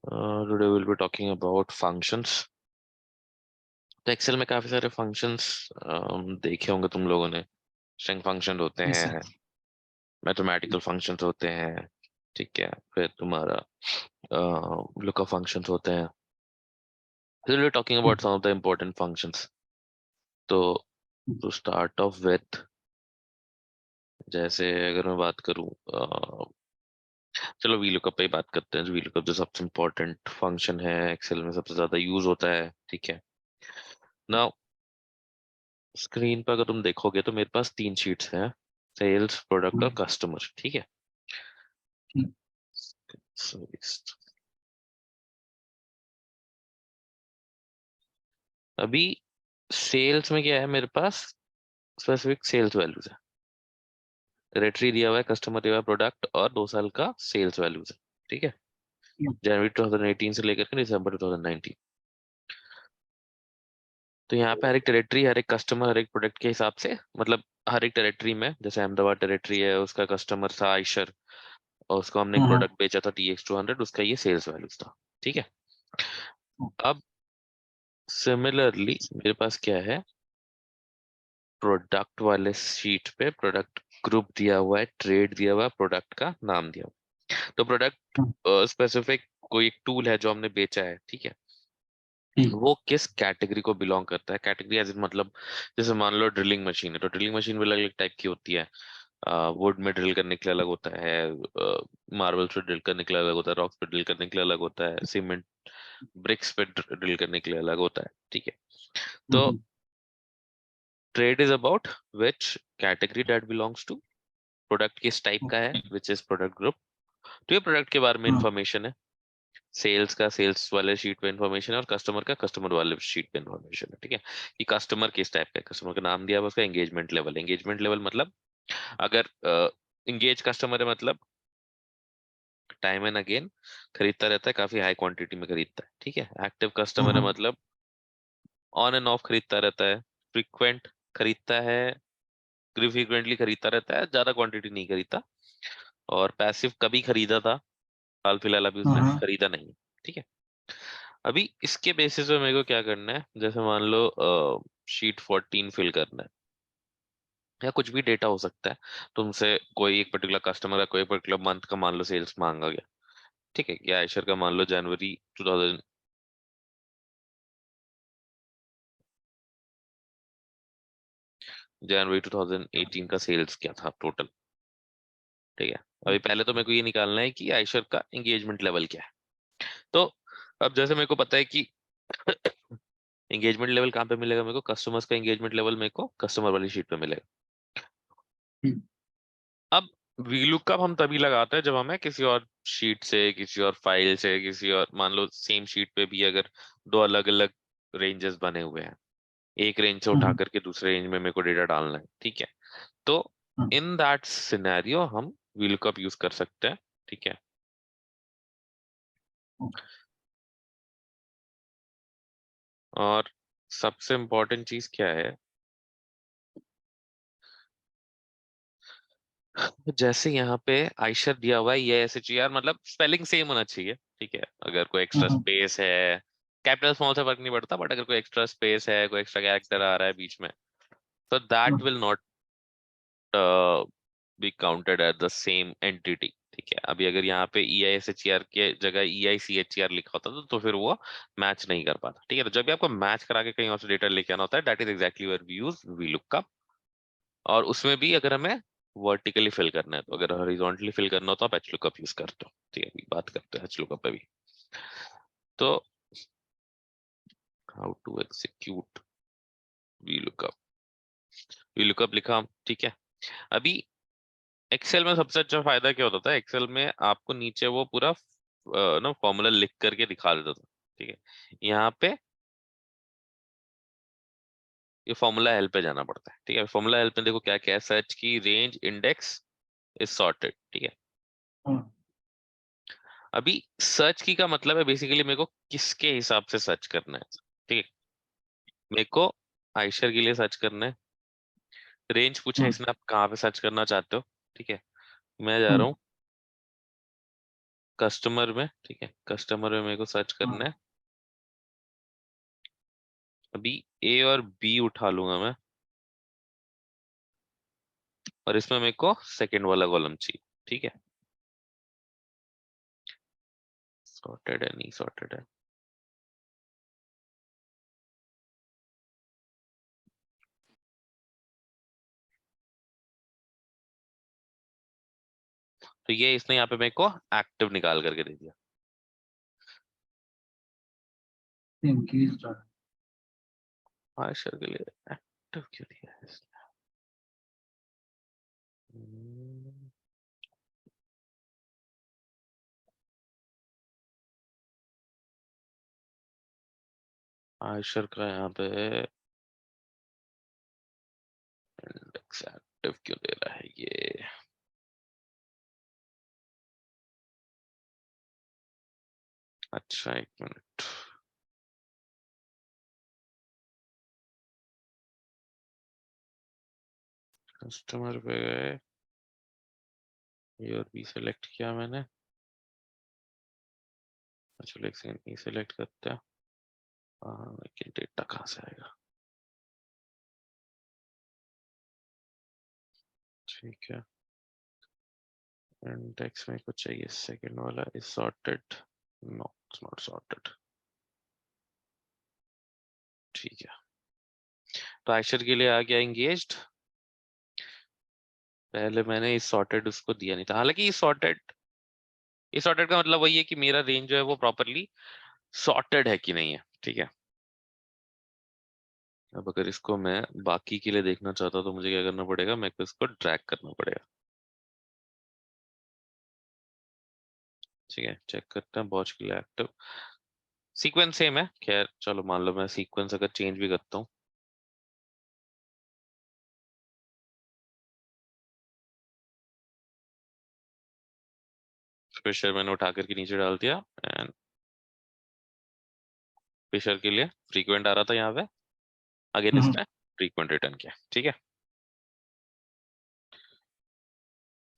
Today we'll be talking about functions. तो Excel में काफी सारे फंक्शंस देखे होंगे तुम लोगों ने। स्ट्रिंग फंक्शन होते Yes, sir. हैं, मैथमेटिकल फंक्शंस होते हैं, ठीक है। फिर तुम्हारा लुकअप फंक्शंस होते हैं। फिर we'll be talking Hmm. about some of the important functions. तो टू स्टार्ट ऑफ विथ, जैसे अगर मैं बात करूं, चलो वीलुकअप पे ही बात करते हैं। वीलुकअप जो सबसे इम्पोर्टेंट फंक्शन है, एक्सेल में सबसे ज्यादा यूज होता है, ठीक है ना। स्क्रीन पर अगर तुम देखोगे तो मेरे पास तीन शीट्स हैं, सेल्स, प्रोडक्ट और Hmm. कस्टमर, ठीक है। Hmm. So, अभी सेल्स में क्या है, मेरे पास स्पेसिफिक सेल्स वैल्यूज है, टेरेटरी दिया हुआ है, कस्टमर दिया हुआ है, प्रोडक्ट और 2 साल का सेल्स वैल्यूज है, ठीक है। Hmm. जनवरी 2018 से लेकर के दिसंबर 2019। तो यहाँ पे हर एक टेरेटरी, हर एक कस्टमर, हर एक प्रोडक्ट के हिसाब से, मतलब हर एक टेरेटरी में, जैसे अहमदाबाद टेरेटरी है, उसका कस्टमर था आयशर और उसको हमने एक Hmm. प्रोडक्ट बेचा था TX200, उसका ये सेल्स वैल्यूज था, ठीक है। अब सिमिलरली मेरे पास क्या है, प्रोडक्ट वाले शीट पे प्रोडक्ट ग्रुप दिया हुआ है, ट्रेड दिया हुआ है, प्रोडक्ट का नाम दिया हुआ है। तो प्रोडक्ट Hmm. स्पेसिफिक कोई एक टूल है जो हमने बेचा है, ठीक है। Hmm. वो किस कैटेगरी को बिलोंग करता है, कैटेगरी एज इन मतलब, जैसे मान लो ड्रिलिंग मशीन है, तो ड्रिलिंग मशीन भी अलग अलग टाइप की होती है। वुड में ड्रिल करने के लिए अलग होता है, मार्बल पे ड्रिल करने के लिए अलग होता है, रॉक्स पे ड्रिल करने के लिए अलग होता है, सीमेंट ब्रिक्स पे ड्रिल करने के लिए अलग होता है, ठीक है। तो Hmm. Trade is about which category that belongs to, product किस टाइप का है, विच इज प्रोडक्ट ग्रुप। तो ये प्रोडक्ट के बारे में Hmm. इंफॉर्मेशन है। सेल्स का सेल्स वाले शीट पे इंफॉर्मेशन है और कस्टमर का कस्टमर वाले शीट पे इंफॉर्मेशन है, ठीक है। कि कस्टमर किस टाइप का है, कस्टमर का नाम दिया हुआ है, उसका एंगेजमेंट लेवल मतलब, अगर इंगेज कस्टमर है मतलब टाइम एंड अगेन खरीदता रहता है, काफी हाई क्वांटिटी में खरीदता है, ठीक है। एक्टिव कस्टमर है Hmm. मतलब ऑन एंड ऑफ खरीदता रहता है, फ्रीक्वेंट खरीदता है, फ्रीक्वेंटली खरीदता रहता है, ज्यादा क्वांटिटी नहीं खरीदता। और पैसिव कभी खरीदा था, हाल फिलहाल अभी उसने Hmm. खरीदा नहीं है, ठीक है। अभी इसके बेसिस पे मेरे को क्या करना है, जैसे मान लो शीट 14 फिल करना है, या कुछ भी डेटा हो सकता है। तुमसे कोई एक पर्टिकुलर कस्टमर का कोई पर्टिकुलर मंथ का मान लो सेल्स मांगा गया, ठीक है। या आयशर का मान लो जनवरी 2018 का सेल्स क्या था टोटल, ठीक है। अभी पहले तो मेरे को ये निकालना है कि आयशर का एंगेजमेंट लेवल क्या है। तो अब जैसे मेरे को पता है कि एंगेजमेंट लेवल कहाँ पे मिलेगा, मेरे को कस्टमर्स का एंगेजमेंट लेवल मेरे को कस्टमर वाली शीट पे मिलेगा। Hmm. अब वीलुकअप हम तभी लगाते हैं जब हमें किसी और शीट से, किसी और फाइल से, किसी और, मान लो सेम शीट पे भी अगर दो अलग अलग रेंजेस बने हुए हैं, एक रेंज से उठा Hmm. करके दूसरे रेंज में मेरे को डेटा डालना है, ठीक है। तो इन दैट सिनेरियो हम वीलुकअप यूज कर सकते हैं, ठीक है। और सबसे इम्पोर्टेंट चीज क्या है, जैसे यहाँ पे आयशर दिया हुआ है, ये SHER मतलब स्पेलिंग सेम होना चाहिए, ठीक है। अगर कोई एक्स्ट्रा Hmm. स्पेस है, कैपिटल स्मॉल से फर्क नहीं पड़ता, बट अगर कोई एक्स्ट्रा स्पेस है, कोई एक्स्ट्रा कैरेक्टर आ रहा है बीच में, तो that will not be counted at the same entity, ठीक है। अभी अगर यहाँ पे EISHER के जगह EICHER लिखा होता तो फिर वो मैच नहीं कर पाता, ठीक है। तो जब भी आपको मैच करा के कहीं और से डेटा लेके आना होता है, that is exactly where we use VLOOKUP। और उसमें भी अगर हमें वर्टिकली फिल करना है, तो अगर हॉरिजॉन्टली फिल करना हो तो आप HLOOKUP यूज करते हो, ठीक है। अभी बात करते हैं HLOOKUP पे भी। तो how to execute VLOOKUP, VLOOKUP लिखा, ठीक है। अभी एक्सेल में सबसे अच्छा फायदा क्या होता था, एक्सेल में आपको नीचे वो पूरा ना फॉर्मूला लिख करके दिखा देता था, ठीक है। यहाँ पे ये फॉर्मूला हेल्प पे जाना पड़ता है, ठीक है। फॉर्मूला हेल्प में देखो क्या क्या है, सर्च की, रेंज, इंडेक्स इज सॉर्टेड, ठीक है। Hmm. अभी सर्च की का मतलब है बेसिकली मेरे को किसके हिसाब से सर्च करना है, ठीक है। मेरे को आयशर के लिए सर्च करना है। रेंज पूछा है Hmm. इसने, आप कहाँ पे सर्च करना चाहते हो, ठीक है। मैं जा रहा Hmm. हूँ कस्टमर में, ठीक है, कस्टमर में मेरे को सर्च करना है। अभी ए और बी उठा लूंगा मैं, और इसमें मेरे को सेकंड वाला कॉलम चाहिए, ठीक है। सॉर्टेड है, नहीं सॉर्टेड है। तो ये इसने यहाँ पे मेरे को एक्टिव निकाल करके दे दिया। आयशर के लिए एक्टिव क्यों दिया है इसने? आयशर का यहाँ पे इंडेक्स एक्टिव क्यों दे रहा है ये? अच्छा, एक मिनट। कस्टमर पे गए, ए और बी सेलेक्ट किया मैंने। अच्छा, एक सेकंड, ए सेलेक्ट करते हैं। हाँ, लेकिन डेटा कहाँ से आएगा? ठीक है, इंडेक्स में कुछ चाहिए, सेकंड वाला is sorted. No, it's not sorted. ठीक है, तो आयशर के लिए आ गया एंगेज्ड। पहले मैंने इस सॉर्टेड उसको दिया नहीं था, हालांकि इस सॉर्टेड का मतलब वही है कि मेरा रेंज जो है वो प्रॉपरली सॉर्टेड है कि नहीं है, ठीक है। अब अगर इसको मैं बाकी के लिए देखना चाहता हूँ तो मुझे क्या करना पड़ेगा, मेरे को इसको ड्रैग करना पड़ेगा। ठीक है, चेक करते हैं बॉच के लिए एक्टिव सीक्वेंस सेम है। खैर चलो, मान लो मैं सीक्वेंस अगर चेंज भी करता हूँ, फिशर मैंने उठा करके नीचे डाल दिया, एंड फिशर के लिए फ्रीक्वेंट आ रहा था यहाँ पे, अगेन इसने फ्रीक्वेंट रिटर्न किया, ठीक है।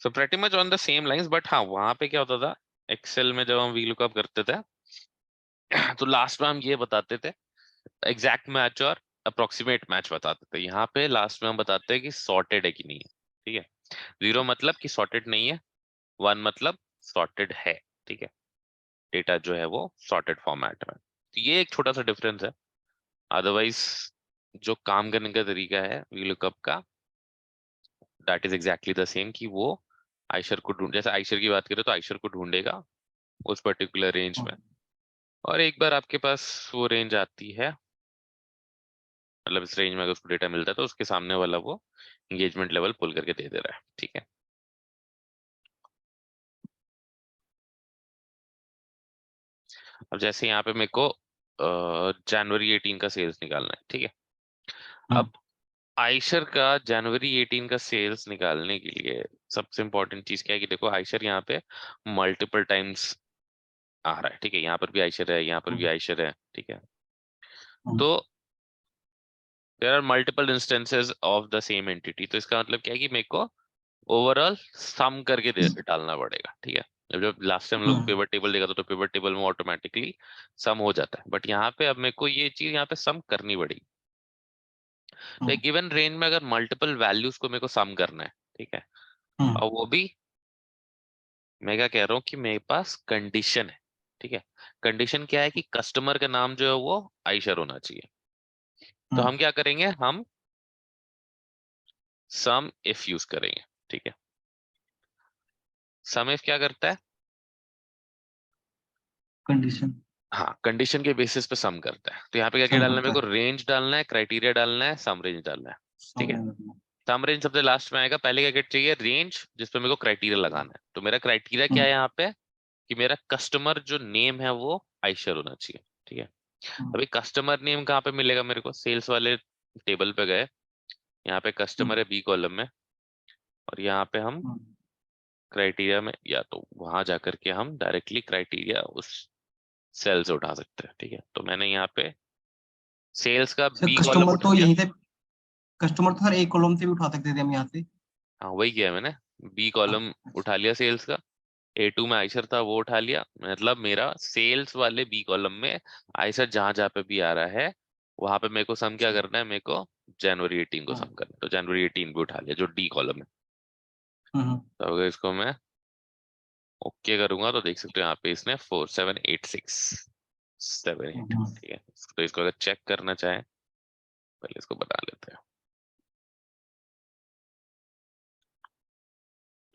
So pretty much on the same lines, but हाँ, वहां पे क्या होता था, एक्सेल में जब हम वीलुकअप करते थे तो लास्ट में हम ये बताते थे एग्जैक्ट मैच और अप्रोक्सीमेट मैच बताते थे। यहाँ पे लास्ट में हम बताते हैं कि सॉर्टेड है कि नहीं है, ठीक है। 0 मतलब कि सॉर्टेड नहीं है, 1 मतलब सॉर्टेड है, ठीक है। डेटा जो है वो सॉर्टेड फॉर्मेट में, तो ये एक छोटा सा डिफरेंस है। अदरवाइज जो काम करने का तरीका है वीलुकअप का, that is exactly the same, कि वो आयशर को ढूंढ, जैसे आयशर की बात करें तो आयशर को ढूंढेगा उस पर्टिकुलर रेंज में, और एक बार आपके पास वो रेंज आती है, मतलब इस रेंज में अगर उसको डेटा मिलता है तो उसके सामने वाला वो एंगेजमेंट लेवल पुल करके दे दे रहा है, ठीक है। अब जैसे यहाँ पे मेरे को जनवरी 18 का सेल्स निकालना है, ठीक है। अब आयशर का जनवरी 18 का सेल्स निकालने के लिए सबसे इंपॉर्टेंट चीज क्या है कि देखो, आयशर यहाँ पे मल्टीपल टाइम्स आ रहा है, ठीक है। यहाँ पर भी आयशर है, यहाँ पर भी आयशर है, ठीक है। तो there are multiple instances of the same entity, तो इसका मतलब क्या है कि मेरे को ओवरऑल सम करके डालना पड़ेगा, ठीक है। जब लास्ट टाइम लोग पिवट टेबल देखा था तो पिवट टेबल में ऑटोमेटिकली सम हो जाता है, बट यहाँ पे अब मेरे को ये चीज यहाँ पे सम करनी पड़ेगी। तो एक गिवन रेंज में अगर मल्टीपल वैल्यूज को मेरे को सम करना है, ठीक है, और वो भी मैं क्या कह रहा हूँ कि मेरे पास कंडीशन है, ठीक है। कंडीशन क्या है कि कस्टमर का नाम जो है वो आयशर होना चाहिए। तो हम क्या करेंगे, हम सम इफ यूज करेंगे, ठीक है। सम इफ क्या करता है, कंडीशन, हाँ, कंडीशन के बेसिस पे सम करता है। तो यहाँ पे क्या क्या सम डालना है, करता मेरे है, को रेंज डालना है, क्राइटेरिया डालना है, सम रेंज डालना है, ठीक है। समझ सम रेंज सबसे लास्ट में आएगा, पहले क्या क्या चाहिए, रेंज जिसपे मेरे को क्राइटेरिया लगाना है। तो मेरा क्राइटेरिया क्या है यहाँ पे, कि मेरा कस्टमर जो नेम है वो आयशर होना चाहिए, ठीक है। अभी कस्टमर नेम कहाँ पे मिलेगा मेरे को, सेल्स वाले टेबल पे गए, यहाँ पे कस्टमर है बी कॉलम में, और यहाँ पे हम क्राइटेरिया में, या तो वहां जाकर के हम डायरेक्टली क्राइटेरिया उस सेल से उठा सकते हैं, ठीक है। तो मैंने यहाँ पे सेल्स का सर। बी कॉलम कस्टमर उठा तो लिया। यहीं से, कस्टमर तो सर एक कॉलम से भी उठा सकते थे हम यहाँ से। हाँ, वही किया मैंने, बी कॉलम उठा लिया सेल्स का, A2 में आयशर था वो उठा लिया, मतलब मेरा सेल्स वाले बी कॉलम में आयशर जहां जहां पे भी आ रहा है वहां पे मेरे को सम क्या करना है, मेरे को जनवरी 18 को हाँ। सम करना है, तो जनवरी 18 भी उठा लिया जो डी कॉलम है। हम्म, तो अगर इसको मैं ओके करूंगा तो देख सकते हो यहाँ पे इसने 478678, हम्म, ठीक है। तो इसको अगर चेक करना चाहे पहले इसको बना लेते हैं।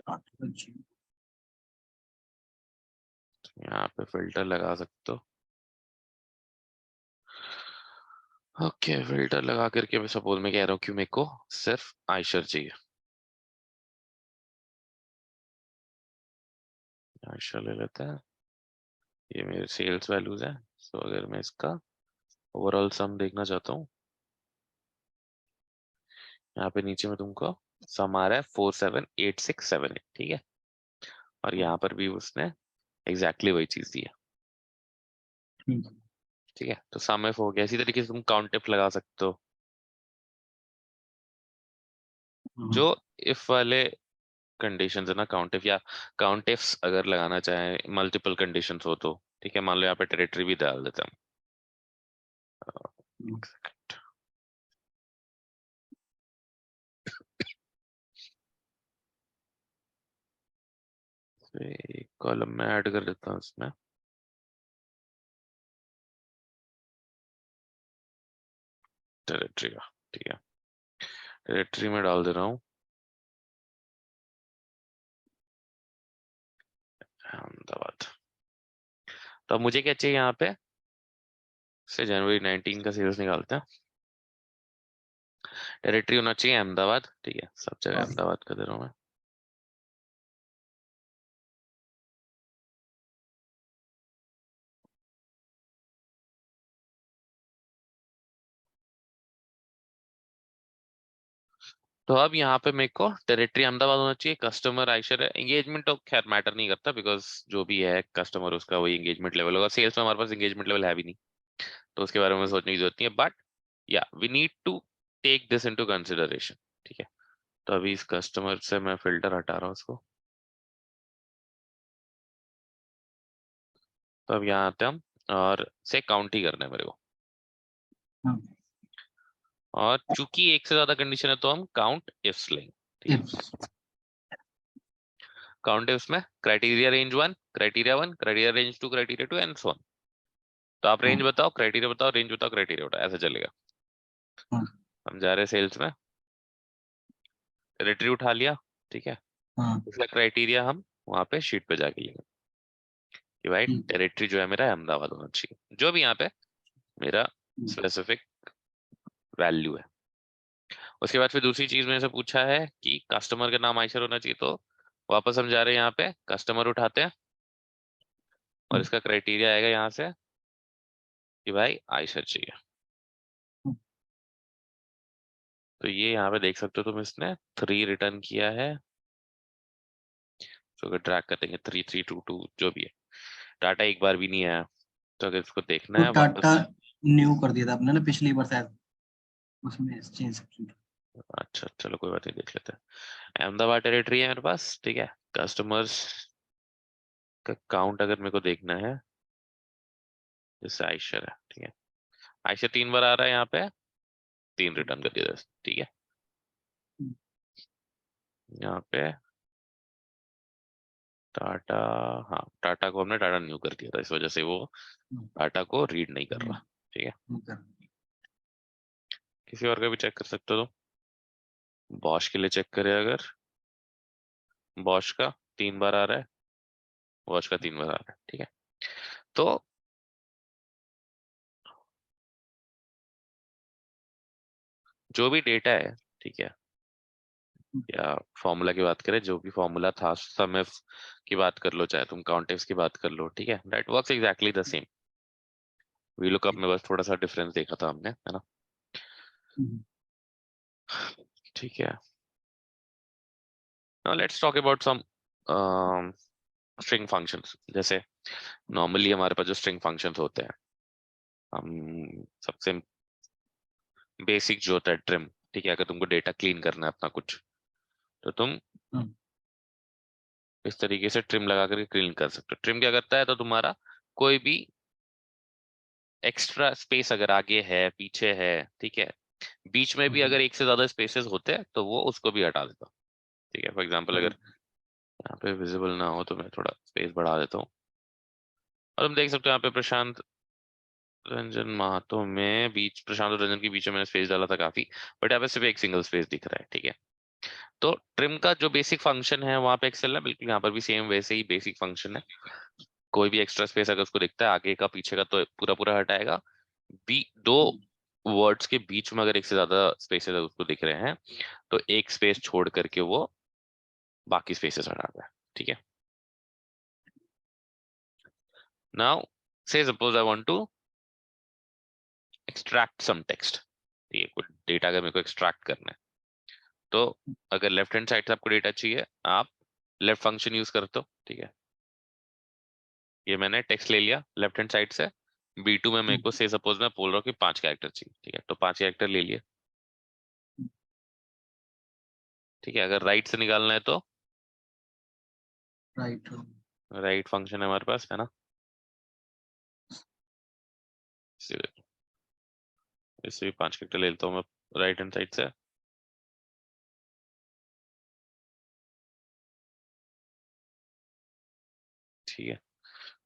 अच्छा। यहाँ पे फिल्टर लगा सकते हो। ओके फिल्टर लगा करके मैं सपोज मैं कह रहा हूँ कि मेरे को सिर्फ आयशर चाहिए, आयशर ले लेते हैं। ये मेरे सेल्स वैल्यूज है। सो अगर मैं इसका ओवरऑल सम देखना चाहता हूँ, यहाँ पे नीचे में तुमको सम आ रहा है 478678, ठीक है। और यहाँ पर भी उसने एग्जैक्टली वही चीज दी है, ठीक है। ठीक है। तो सम इफ हो गया, इसी तरीके से तुम काउंट इफ लगा सकते हो। जो इफ वाले कंडीशंस है ना, काउंट इफ या काउंट इफ्स अगर लगाना चाहे मल्टीपल कंडीशंस हो तो ठीक है। मान लो यहाँ पे टेरिटरी भी डाल देते हैं हम्म, हम, एक कॉलम में ऐड कर देता हूँ इसमें टेरिटरी का, ठीक है। टेरिटरी में डाल दे रहा हूँ अहमदाबाद। तो अब मुझे क्या चाहिए यहाँ पे, से जनवरी 19 का सेल्स निकालते हैं। टेरिटरी होना चाहिए अहमदाबाद, ठीक है। सब जगह हाँ। अहमदाबाद का दे रहा हूँ मैं। तो अब यहाँ पे मेरे को टेरिटरी अहमदाबाद होना चाहिए, कस्टमर आयशर है। एंगेजमेंट तो खैर मैटर नहीं करता बिकॉज जो भी है कस्टमर उसका वही एंगेजमेंट लेवल होगा। सेल्स में हमारे पास एंगेजमेंट लेवल है भी नहीं, तो उसके बारे में सोचने की जरूरत नहीं है। बट या we need to take this into consideration, ठीक है। तो अभी इस कस्टमर से मैं फिल्टर हटा रहा हूँ उसको। तो अब यहाँ आते हैं हम, और से काउंट ही करना है मेरे को। हाँ। और चूंकि एक से ज्यादा कंडीशन है तो हम काउंट इफ्स लेंगे, ठीक है। इफ्स। काउंट इफ्स में criteria range 1, criteria 1, criteria range 2, criteria 2 and so on. तो आप रेंज हाँ। बताओ, क्राइटेरिया बताओ, रेंज बताओ, क्राइटेरिया बताओ, ऐसा चलेगा। हाँ। हम जा रहे हैं सेल्स में, टेरिटरी उठा लिया, ठीक है। हाँ। इसका क्राइटेरिया हम वहाँ पे शीट पे जाके लेंगे कि भाई ठीक। टेरिटरी जो है मेरा अहमदाबाद होना चाहिए, जो भी यहाँ पे मेरा स्पेसिफिक वैल्यू है। उसके बाद फिर दूसरी चीज मेरे से पूछा है कि कस्टमर का नाम आयशर होना चाहिए, तो वापस हम जा रहे हैं यहाँ पे कस्टमर उठाते हैं और इसका क्राइटेरिया आएगा यहाँ से कि भाई आयशर चाहिए। तो ये यहाँ पे देख सकते हो तुम, इसने 3 रिटर्न किया है। तो अगर ट्रैक कर देंगे 3322 जो भी है, डाटा एक बार भी नहीं आया। तो अगर इसको देखना तो है टाटा वापस, न्यू कर दिया था आपने ना पिछली बार शायद, उसमें चेंज। अच्छा चलो कोई बात नहीं, देख लेते हैं। अहमदाबाद टेरिटरी है मेरे पास, ठीक है। कस्टमर्स का काउंट अगर मेरे को देखना है, जैसे आयशर है, ठीक है। आयशर 3 बार आ रहा है यहाँ पे, 3 रिटर्न कर दिया, ठीक है। यहाँ पे टाटा, हाँ टाटा को हमने टाटा न्यू कर दिया था, इस वजह से वो टाटा को रीड नहीं कर रहा, ठीक है। किसी और का भी चेक कर सकते हो तो बॉश के लिए चेक करें अगर, बॉश का 3 बार आ रहा है, बॉश का 3 बार आ रहा है, ठीक है। तो जो भी डेटा है, ठीक है, या फॉर्मूला की बात करें, जो भी फॉर्मूला था सम इफ की बात कर लो, चाहे तुम काउंटिव्स की बात कर लो, ठीक है, that works exactly the same. VLOOKUP में बस थोड़ा सा डिफरेंस देखा था हमने, है ना। ठीक है, now let's talk about some string functions. जैसे नॉर्मली हमारे पास जो स्ट्रिंग फंक्शंस होते हैं, हम सबसे बेसिक जो होता है ट्रिम, ठीक है। अगर तुमको डेटा क्लीन करना है अपना कुछ, तो तुम इस तरीके से ट्रिम लगा करके क्लीन कर सकते हो। ट्रिम क्या करता है, तो तुम्हारा कोई भी एक्स्ट्रा स्पेस अगर आगे है पीछे है, ठीक है, बीच में भी अगर एक से ज्यादा स्पेसेस होते हैं तो वो उसको भी हटा देता हूँ। ठीक है, फॉर एग्जांपल अगर यहाँ पे विजिबल ना हो तो मैं थोड़ा स्पेस बढ़ा देता हूँ। और तुम देख सकते हो यहाँ पे प्रशांत रंजन महातो में बीच, प्रशांत और रंजन के बीच में मैंने स्पेस डाला था काफी, बट यहाँ पे सिर्फ एक सिंगल स्पेस दिख रहा है। ठीक है, तो ट्रिम का जो बेसिक फंक्शन है वहां पे एक्सेल है, बिल्कुल यहाँ पर भी सेम वैसे ही बेसिक फंक्शन है। कोई भी एक्स्ट्रा स्पेस अगर उसको दिखता है आगे का पीछे का तो पूरा पूरा हटाएगा। दो वर्ड्स के बीच में अगर एक से ज्यादा स्पेसेस उसको दिख रहे हैं तो एक स्पेस छोड़ करके वो बाकी स्पेसेस हटाता है। ठीक है, now say suppose I want to extract some text. ठीक है, कुछ डेटा अगर मेरे को एक्सट्रैक्ट करना है तो अगर लेफ्ट हैंड साइड से आपको डेटा चाहिए आप लेफ्ट फंक्शन यूज करते हो। ठीक है, ये मैंने टेक्स्ट ले लिया लेफ्ट हैंड साइड से, B2 में मेरे को से सपोज मैं बोल रहा हूँ कि 5 कैरेक्टर चाहिए। ठीक है, तो 5 कैरेक्टर ले लिए। ठीक है, अगर राइट से निकालना है तो राइट। राइट फंक्शन है हमारे पास, है ना। इससे भी 5 कैरेक्टर ले लेता हूँ मैं राइट हैंड साइड से। ठीक है,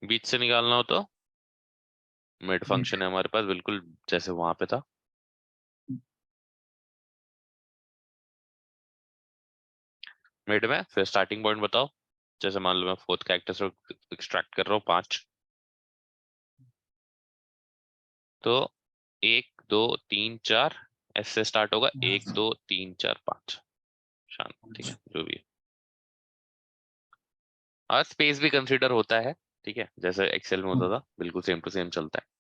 बीच से निकालना हो तो मिड फंक्शन है हमारे पास, बिल्कुल जैसे वहां पे था। मिड में फिर स्टार्टिंग पॉइंट बताओ, जैसे मान लो मैं फोर्थ कैरेक्टर से एक्सट्रैक्ट कर रहा हूँ 5, तो 1 2 3 4 ऐसे स्टार्ट होगा, 1 2 3 4 5 शांत। ठीक है, जो भी है, और स्पेस भी कंसीडर होता है। ठीक है, जैसे एक्सेल में होता था बिल्कुल सेम टू सेम चलता है।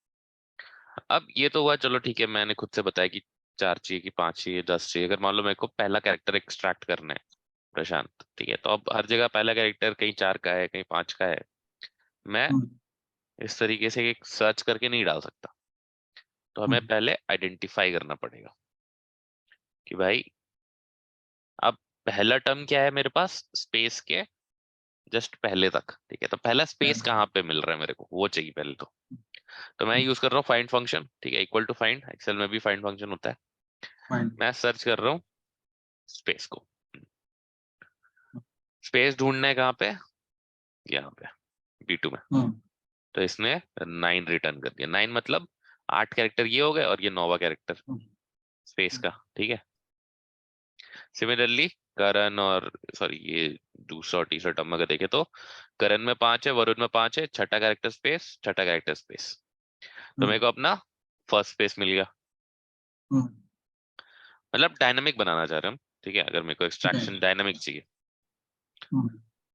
अब ये तो हुआ, चलो ठीक है, मैंने खुद से बताया कि 4 चाहिए कि 5 चाहिए 10 चाहिए। अगर मान लो मेरे को पहला कैरेक्टर एक्सट्रैक्ट करना है प्रशांत, ठीक है, तो अब हर जगह पहला कैरेक्टर कहीं 4 का है कहीं 5 का है, मैं इस तरीके से एक सर्च करके नहीं डाल सकता। तो हमें पहले आइडेंटिफाई करना पड़ेगा कि भाई अब पहला टर्म क्या है मेरे पास स्पेस के जस्ट पहले तक। ठीक है, तो पहला स्पेस कहाँ पे मिल रहा है मेरे को वो चाहिए पहले तो मैं यूज कर रहा हूँ फाइंड फंक्शन। ठीक है, इक्वल टू फाइंड, एक्सेल में भी फाइंड फंक्शन होता है। मैं सर्च कर रहा हूँ स्पेस को, स्पेस ढूंढना है कहाँ पे, यहाँ पे B2 में। तो इसने 9 रिटर्न कर दिया। 9 मतलब 8 कैरेक्टर ये हो गए और ये 9वां कैरेक्टर स्पेस का। ठीक है, सिमिलरली करण और सॉरी ये दूसरा और तीसरा टर्म अगर देखे तो करण में 5 है, वरुण में 5 है, छठा कैरेक्टर स्पेस, छठा कैरेक्टर स्पेस, तो मेरे को अपना फर्स्ट स्पेस मिल गया। मतलब डायनामिक बनाना चाह रहे हम। ठीक है, अगर मेरे को एक्सट्रैक्शन डायनामिक चाहिए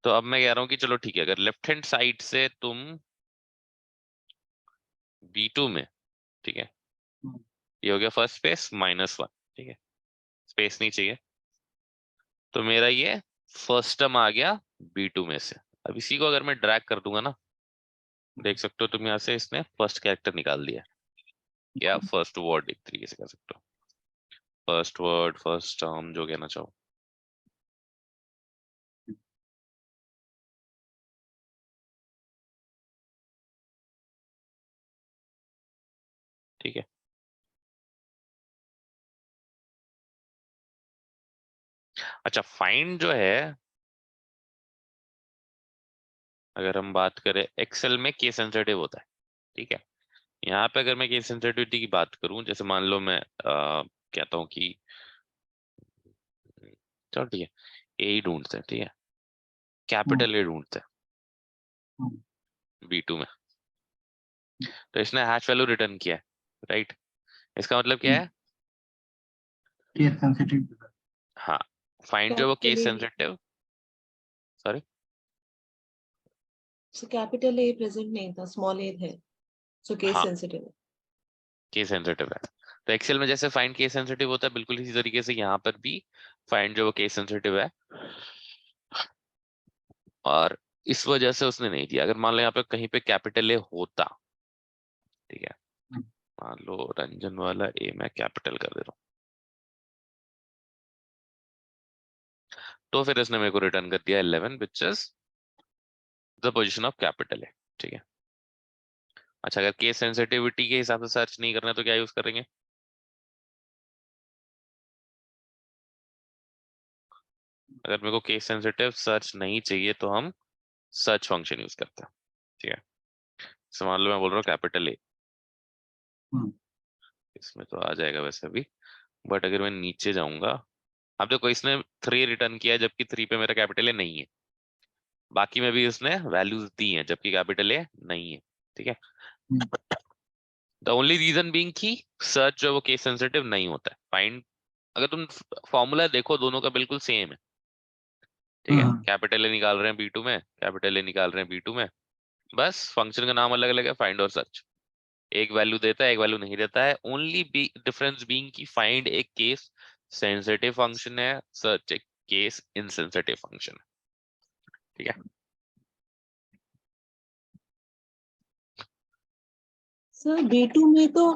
तो अब मैं कह रहा हूँ कि चलो ठीक है, अगर लेफ्ट हैंड साइड से तुम B2 में, ठीक है, ये हो गया फर्स्ट स्पेस -1। ठीक है, स्पेस नहीं चाहिए, तो मेरा ये फर्स्ट टर्म आ गया B2 में से। अब इसी को अगर मैं ड्रैग कर दूंगा ना, देख सकते हो तुम यहाँ से इसने फर्स्ट कैरेक्टर निकाल दिया, या फर्स्ट वर्ड एक तरीके से कर सकते हो, फर्स्ट वर्ड फर्स्ट टर्म जो कहना चाहो। ठीक है, अच्छा फाइंड जो है, अगर हम बात करें एक्सेल में केस सेंसिटिव होता है। ठीक है, यहाँ पे अगर मैं केस सेंसिटिविटी की बात करूं, जैसे मान लो मैं कहता हूँ कि चलो ठीक है ए ही ढूंढते हैं। ठीक है, कैपिटल ए ढूंढते हैं B2 में, तो इसने हैश वैल्यू रिटर्न किया है, राइट। इसका मतलब क्या है, केस सेंसिटिव। हाँ, फाइंड जो वो case sensitive, sorry So capital A present नहीं था, small a है, so case हाँ sensitive. केस सेंसिटिव है। तो एक्सेल में जैसे फाइंड केस सेंसिटिव होता है, बिल्कुल इसी तरीके से यहाँ पर भी फाइंड जो वो केस सेंसिटिव है, और इस वजह से उसने नहीं दिया। अगर मान लो यहाँ पे कहीं पे कैपिटल ए होता, ठीक है, मान लो रंजन वाला ए मैं कैपिटल कर दे रहा हूँ, तो फिर इसने मेरे को रिटर्न कर दिया 11 which is the position of capital है, ठीक है। अच्छा, अगर केस सेंसिटिविटी के हिसाब से सर्च नहीं करना है तो क्या यूज करेंगे? अगर मेरे को केस सेंसिटिव सर्च नहीं चाहिए तो हम सर्च फंक्शन यूज करते हैं, ठीक है। तो मान लो मैं बोल रहा हूँ कैपिटल ए, हम्म, इसमें तो आ जाएगा वैसे भी, बट अगर मैं नीचे जाऊंगा, अब देखो इसने 3 रिटर्न किया है जबकि 3 पे मेरा कैपिटल ए नहीं है, बाकी में भी इसने वैल्यूज दी हैं जबकि कैपिटल ए नहीं है, ठीक है। हम्म, द ओनली रीजन बीइंग कि सर्च जो है वो केस सेंसिटिव नहीं होता है। फाइंड, अगर तुम फॉर्मूला देखो दोनों का बिल्कुल सेम है, ठीक है। हम्म, कैपिटल ए निकाल रहे हैं B2 में, कैपिटल ए निकाल रहे हैं B2 में, बस फंक्शन का नाम अलग अलग है, फाइंड और सर्च। एक वैल्यू देता है, एक वैल्यू नहीं देता है, ओनली डिफरेंस बीइंग कि फाइंड एक केस सेंसिटिव फंक्शन है, सर्च एक केस इनसेंसिटिव फंक्शन है, ठीक है। सर B2 में तो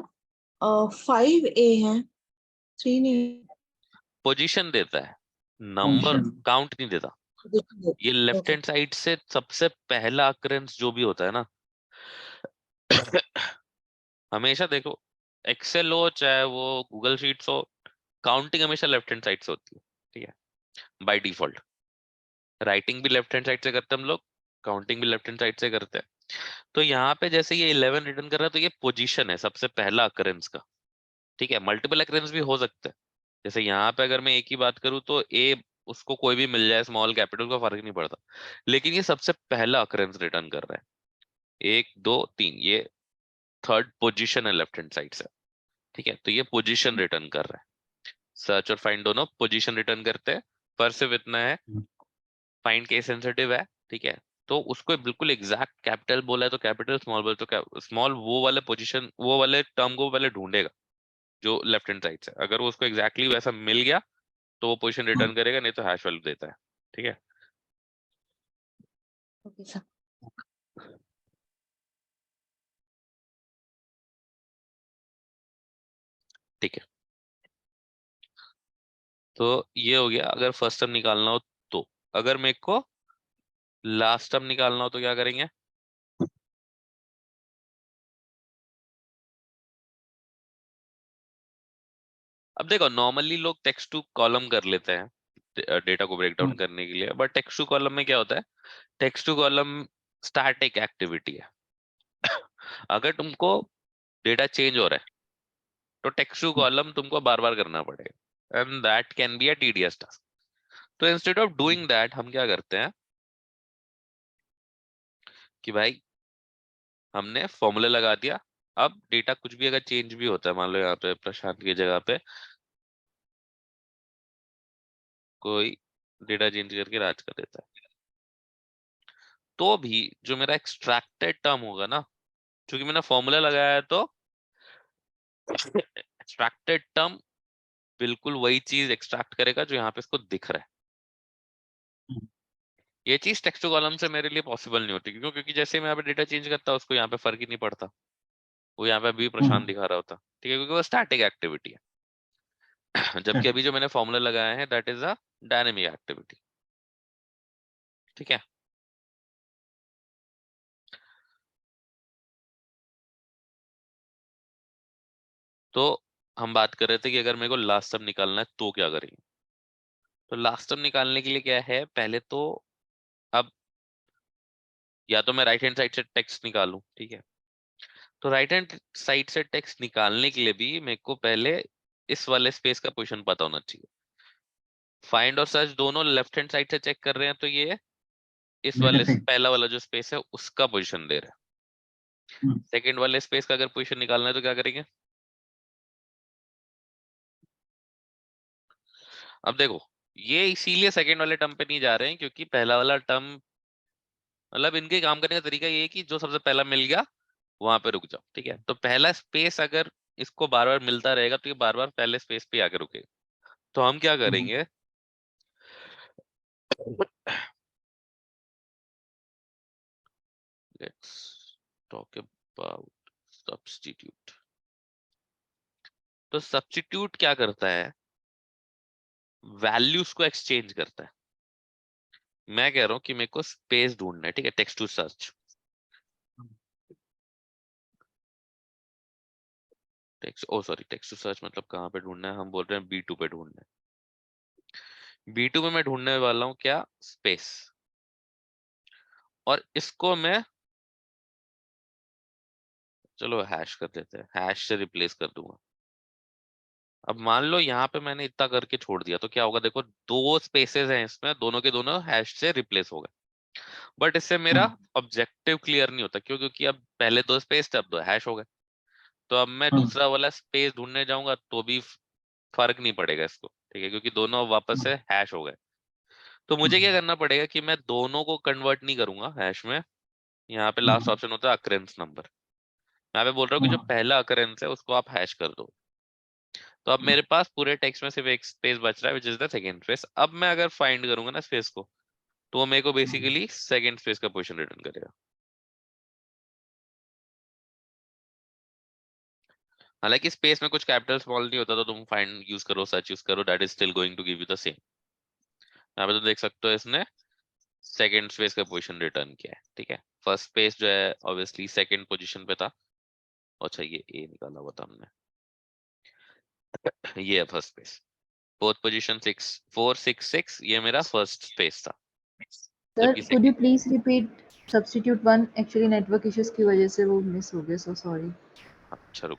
5A है, 3 नहीं। पोजीशन देता है, नंबर पोजीशन। काउंट नहीं देता। ये लेफ्ट ओके। हैंड साइड से सबसे पहला अकरेंस जो भी होता है ना, हमेशा देखो, एक्सेल हो चाहे वो गूगल शीट्स हो, काउंटिंग हमेशा लेफ्ट हैंड साइड से होती है, ठीक है, बाय डिफॉल्ट। राइटिंग भी लेफ्ट हैंड साइड से करते हैं हम लोग, काउंटिंग भी लेफ्ट हैंड साइड से करते हैं। तो यहाँ पे जैसे ये 11 रिटर्न कर रहा है तो ये पोजीशन है सबसे पहला अकरेंस का, ठीक है। मल्टीपल अकरेंस भी हो सकते हैं, जैसे यहाँ पे अगर मैं एक ही बात करूँ तो ए, उसको कोई भी मिल जाए स्मॉल कैपिटल का फर्क नहीं पड़ता, लेकिन ये सबसे पहला अकरेंस रिटर्न कर रहा है, 1 2 3, ये थर्ड पोजीशन है लेफ्ट हैंड साइड से, ठीक है। तो ये पोजीशन रिटर्न कर रहा है, सर्च और फाइंड दोनों पोजीशन रिटर्न करते हैं। पर सिर्फ इतना है, फाइंड केस सेंसिटिव है, ठीक है, तो उसको बिल्कुल एग्जैक्ट कैपिटल बोला है तो कैपिटल, स्मॉल बोला तो स्मॉल, वो वाले पोजीशन, वो वाले टर्म को पहले ढूंढेगा जो लेफ्ट हैंड साइड से, अगर वो उसको एग्जैक्टली वैसा मिल गया तो वो पोजीशन रिटर्न करेगा, नहीं तो हैश वैल्यू देता है, ठीक है। Okay sir. ठीक है, तो ये हो गया अगर फर्स्ट टर्म निकालना हो तो। अगर मेरे को लास्ट टर्म निकालना हो तो क्या करेंगे? अब देखो, नॉर्मली लोग टेक्स्ट टू कॉलम कर लेते हैं डेटा को ब्रेक डाउन हम्म, करने के लिए, बट टेक्स्ट टू कॉलम में क्या होता है, text to column static activity है। अगर तुमको डेटा चेंज हो रहा है तो टेक्स्ट टू कॉलम तुमको बार बार करना पड़ेगा, and that can be a tedious task. तो इंस्टेड ऑफ डूइंग दैट हम क्या करते हैं कि भाई हमने फॉर्मूला लगा दिया, अब डेटा कुछ भी अगर चेंज भी होता है, मान लो यहाँ पे प्रशांत की जगह पे कोई डेटा चेंज करके राज कर देता है, तो भी जो मेरा एक्सट्रैक्टेड टर्म होगा ना, क्योंकि मैंने फॉर्मूला लगाया है तो एक्सट्रैक्टेड टर्म बिल्कुल वही चीज एक्सट्रैक्ट करेगा जो यहाँ पे इसको दिख रहा है। ये चीज टेक्स्ट टू कॉलम से मेरे लिए पॉसिबल नहीं होती, क्यों? क्योंकि जैसे मैं यहाँ पे डेटा चेंज करता उसको यहाँ पे फर्क ही नहीं पड़ता, वो यहाँ पे अभी प्रशांत हम्म, दिखा रहा होता, ठीक है, क्योंकि वो स्टैटिक एक्टिविटी है। जबकि अभी जो मैंने फॉर्मूला लगाया है that is a dynamic activity, ठीक है। तो हम बात कर रहे थे कि अगर मेरे को लास्ट टर्म निकालना है तो क्या करेंगे। तो लास्ट टर्म निकालने के लिए क्या है, पहले तो अब या तो मैं राइट हैंड साइड से टेक्स्ट निकालूं, ठीक है। तो राइट हैंड साइड से टेक्स्ट निकालने के लिए भी मेरे को पहले इस वाले स्पेस का पोजीशन पता होना चाहिए। फाइंड और सर्च दोनों लेफ्ट हैंड साइड से चेक कर रहे हैं, तो ये इस वाले नेगेटिव। पहला वाला जो स्पेस है उसका पोजीशन दे रहा है। सेकंड वाले स्पेस का अगर पोजीशन निकालना है तो क्या करेंगे? अब देखो, ये इसीलिए सेकंड वाले टर्म पे नहीं जा रहे हैं क्योंकि पहला वाला टर्म, मतलब इनके काम करने का तरीका ये है कि जो सबसे पहला मिल गया वहां पे रुक जाओ, ठीक है। तो पहला स्पेस अगर इसको बार बार मिलता रहेगा तो ये बार बार पहले स्पेस पे आके रुकेगा। तो हम क्या करेंगे, लेट्स टॉक अबाउट सब्स्टिट्यूट। तो सब्स्टिट्यूट क्या करता है, वैल्यूज को एक्सचेंज करता है। मैं कह रहा हूँ कि मेरे को स्पेस ढूंढना है, ठीक है, text to search. Text to search मतलब कहाँ पे ढूंढना है, हम बोल रहे हैं B2 पे ढूंढना है। B2 में मैं ढूंढने वाला हूँ क्या, स्पेस, और इसको मैं चलो हैश कर देते हैं, हैश से रिप्लेस कर दूंगा। अब मान लो यहाँ पे मैंने इतना करके छोड़ दिया तो क्या होगा, देखो दो स्पेसेस हैं इसमें, दोनों के दोनों हैश से रिप्लेस हो गए। बट इससे मेरा ऑब्जेक्टिव क्लियर नहीं होता, क्यों, क्योंकि अब पहले दो स्पेस थे, अब दो हैश हो गए। तो अब मैं दूसरा वाला स्पेस ढूंढने जाऊंगा तो भी फर्क नहीं पड़ेगा इसको, ठीक है, क्योंकि दोनों अब वापस से हैश हो गए। तो मुझे क्या करना पड़ेगा कि मैं दोनों को कन्वर्ट नहीं करूंगा हैश में। यहाँ पे लास्ट ऑप्शन होता है अकरेंस नंबर। यहाँ पे बोल रहा हूँ कि जो पहला अकरेंस है उसको आप हैश कर दो। तो अब मेरे पास पूरे टेक्स्ट में सिर्फ एक स्पेस बच रहा है, which is the second space. अब मैं अगर फाइंड करूंगा ना स्पेस को, तो वो मेरे को बेसिकली सेकंड स्पेस का पोजीशन रिटर्न करेगा। हालांकि स्पेस में कुछ कैपिटल स्मॉल नहीं होता, तो तुम फाइंड यूज करो, सर्च यूज करो, that is still going to give you the same. यहाँ पे तो देख सकते हो इसने सेकंड स्पेस का पोजीशन रिटर्न किया है, ठीक है। फर्स्ट स्पेस जो है ऑब्वियसली सेकंड पोजीशन पे था। अच्छा ये ए निकाला हुआ था हमने, ये है फर्स्ट स्पेस। फोर्थ पोजीशन 6466, ये मेरा फर्स्ट स्पेस था। सर जबकि could you please repeat substitute 1, actually network issues की वजह से वो मिस हो गया, सो सॉरी। अच्छा रुक